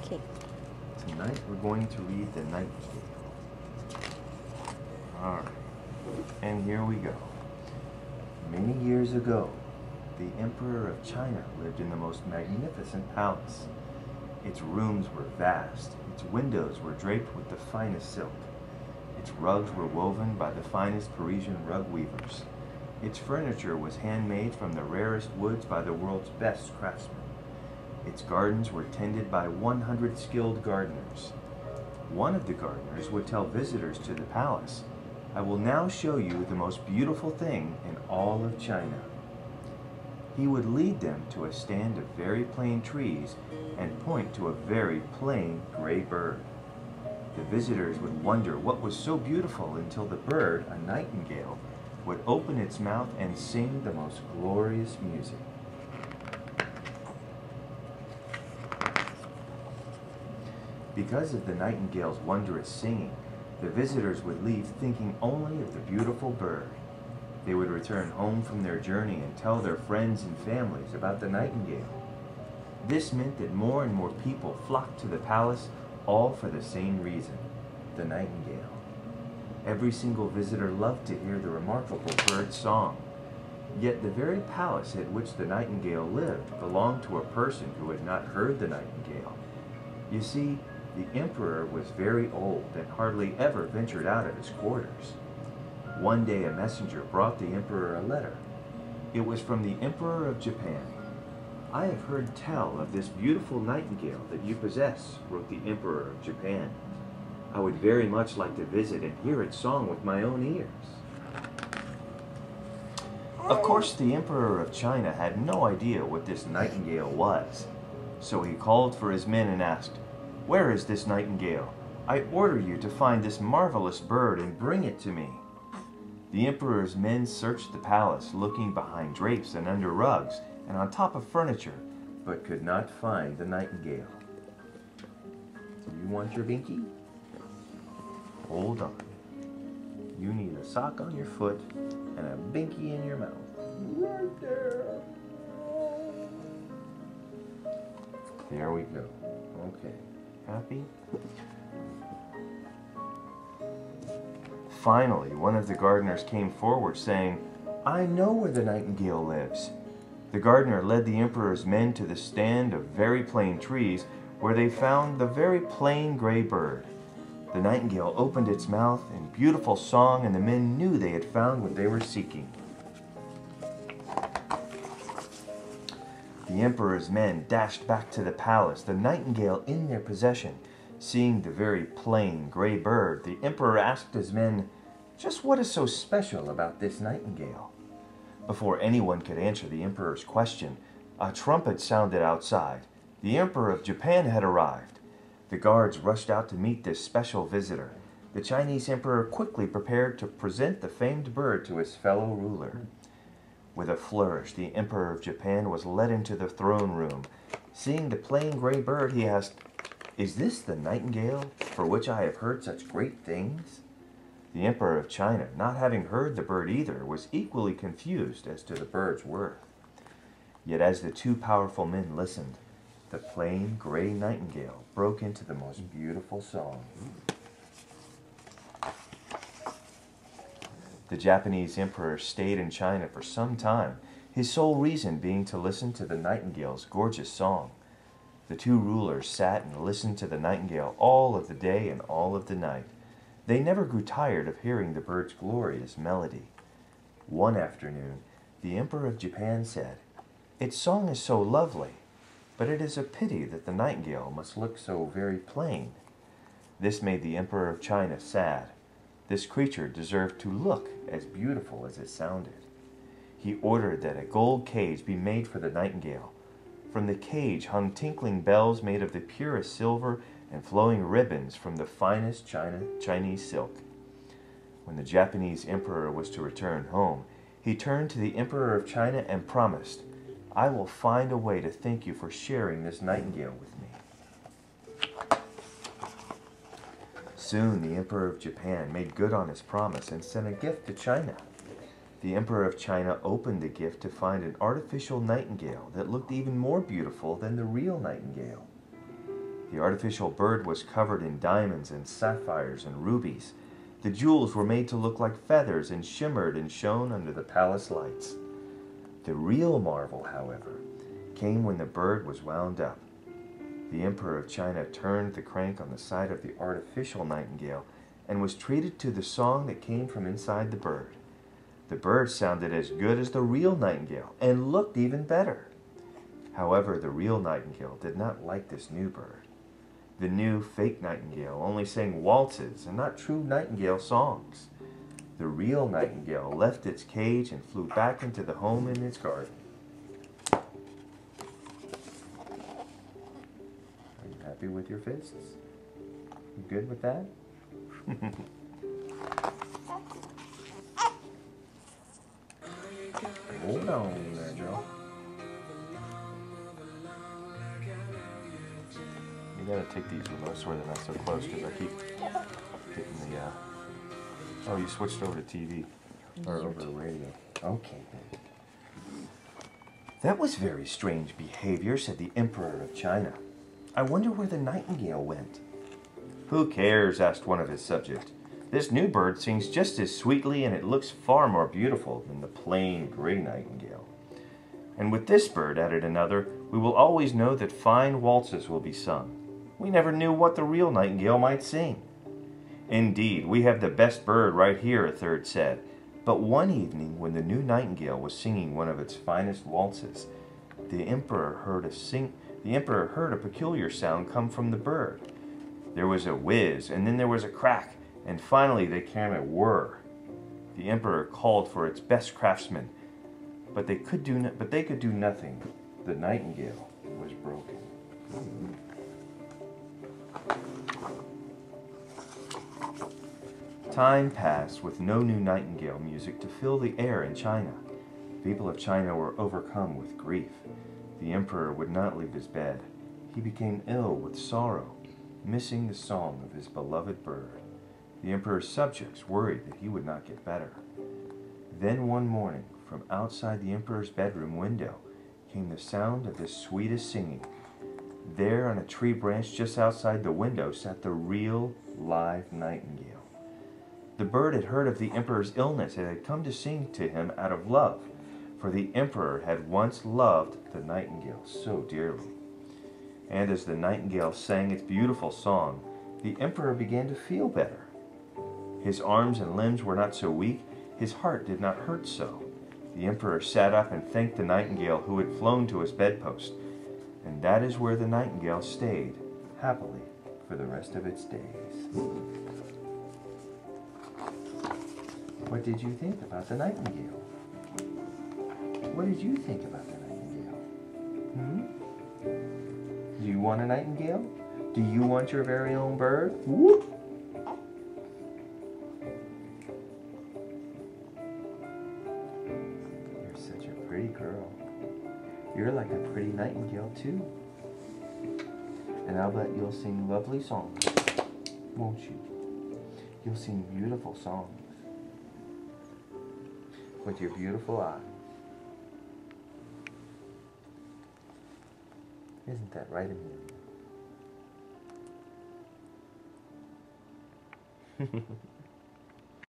Okay. Tonight we're going to read The Nightingale. Alright, and here we go. Many years ago, the Emperor of China lived in the most magnificent palace. Its rooms were vast, its windows were draped with the finest silk. Its rugs were woven by the finest Parisian rug weavers. Its furniture was handmade from the rarest woods by the world's best craftsmen. Its gardens were tended by 100 skilled gardeners. One of the gardeners would tell visitors to the palace, "I will now show you the most beautiful thing in all of China." He would lead them to a stand of very plain trees and point to a very plain gray bird. The visitors would wonder what was so beautiful until the bird, a nightingale, would open its mouth and sing the most glorious music. Because of the nightingale's wondrous singing, the visitors would leave thinking only of the beautiful bird. They would return home from their journey and tell their friends and families about the nightingale. This meant that more and more people flocked to the palace, all for the same reason, the nightingale. Every single visitor loved to hear the remarkable bird's song. Yet the very palace at which the nightingale lived belonged to a person who had not heard the nightingale. You see, the emperor was very old and hardly ever ventured out of his quarters. One day a messenger brought the emperor a letter. It was from the Emperor of Japan. "I have heard tell of this beautiful nightingale that you possess," wrote the Emperor of Japan. "I would very much like to visit and hear its song with my own ears." Of course, the Emperor of China had no idea what this nightingale was. So he called for his men and asked, "Where is this nightingale? I order you to find this marvelous bird and bring it to me." The emperor's men searched the palace, looking behind drapes and under rugs and on top of furniture, but could not find the nightingale. Do you want your binky? Hold on. You need a sock on your foot and a binky in your mouth. Right there. There we go. Okay. Happy? Finally, one of the gardeners came forward, saying, "I know where the nightingale lives." The gardener led the emperor's men to the stand of very plain trees, where they found the very plain gray bird. The nightingale opened its mouth in beautiful song, and the men knew they had found what they were seeking. The emperor's men dashed back to the palace, the nightingale in their possession. Seeing the very plain gray bird, the emperor asked his men, "Just what is so special about this nightingale?" Before anyone could answer the emperor's question, a trumpet sounded outside. The Emperor of Japan had arrived. The guards rushed out to meet this special visitor. The Chinese emperor quickly prepared to present the famed bird to his fellow ruler. With a flourish, the Emperor of Japan was led into the throne room. Seeing the plain gray bird, he asked, "Is this the nightingale for which I have heard such great things?" The Emperor of China, not having heard the bird either, was equally confused as to the bird's worth. Yet as the two powerful men listened, the plain gray nightingale broke into the most beautiful song. The Japanese emperor stayed in China for some time, his sole reason being to listen to the nightingale's gorgeous song. The two rulers sat and listened to the nightingale all of the day and all of the night. They never grew tired of hearing the bird's glorious melody. One afternoon, the Emperor of Japan said, "Its song is so lovely, but it is a pity that the nightingale must look so very plain." This made the Emperor of China sad. This creature deserved to look as beautiful as it sounded. He ordered that a gold cage be made for the nightingale. From the cage hung tinkling bells made of the purest silver and flowing ribbons from the finest Chinese silk. When the Japanese emperor was to return home, he turned to the Emperor of China and promised, "I will find a way to thank you for sharing this nightingale with me." Soon the Emperor of Japan made good on his promise and sent a gift to China. The Emperor of China opened the gift to find an artificial nightingale that looked even more beautiful than the real nightingale. The artificial bird was covered in diamonds and sapphires and rubies. The jewels were made to look like feathers and shimmered and shone under the palace lights. The real marvel, however, came when the bird was wound up. The Emperor of China turned the crank on the side of the artificial nightingale and was treated to the song that came from inside the bird. The bird sounded as good as the real nightingale and looked even better. However, the real nightingale did not like this new bird. The new fake nightingale only sang waltzes and not true nightingale songs. The real nightingale left its cage and flew back into the home in its garden. Are you happy with your fists? You good with that? Hold on there, Joe. You gotta take these remotes where they're not so close because I keep hitting the, Oh, you switched over to TV. Or over to radio. Okay, then. That was very strange behavior, said the Emperor of China. I wonder where the nightingale went. Who cares, asked one of his subjects. This new bird sings just as sweetly and it looks far more beautiful than the plain gray nightingale. And with this bird, added another, we will always know that fine waltzes will be sung. We never knew what the real nightingale might sing. Indeed, we have the best bird right here, a third said. But one evening, when the new nightingale was singing one of its finest waltzes, the emperor heard a peculiar sound come from the bird. There was a whiz, and then there was a crack, and finally there came a whir. The emperor called for its best craftsmen, but they could do nothing. The nightingale was broken. Time passed with no new nightingale music to fill the air in China. The people of China were overcome with grief. The emperor would not leave his bed. He became ill with sorrow, missing the song of his beloved bird. The emperor's subjects worried that he would not get better. Then one morning, from outside the emperor's bedroom window, came the sound of the sweetest singing. There on a tree branch just outside the window sat the real, live nightingale. The bird had heard of the emperor's illness and had come to sing to him out of love, for the emperor had once loved the nightingale so dearly. And as the nightingale sang its beautiful song, the emperor began to feel better. His arms and limbs were not so weak, his heart did not hurt so. The emperor sat up and thanked the nightingale who had flown to his bedpost, and that is where the nightingale stayed, happily, for the rest of its days. What did you think about the nightingale? What did you think about the nightingale? Do you want a nightingale? Do you want your very own bird? Whoop! You're such a pretty girl. You're like a pretty nightingale too. And I'll bet you'll sing lovely songs, won't you? You'll sing beautiful songs with your beautiful eyes. Isn't that right, Amelia?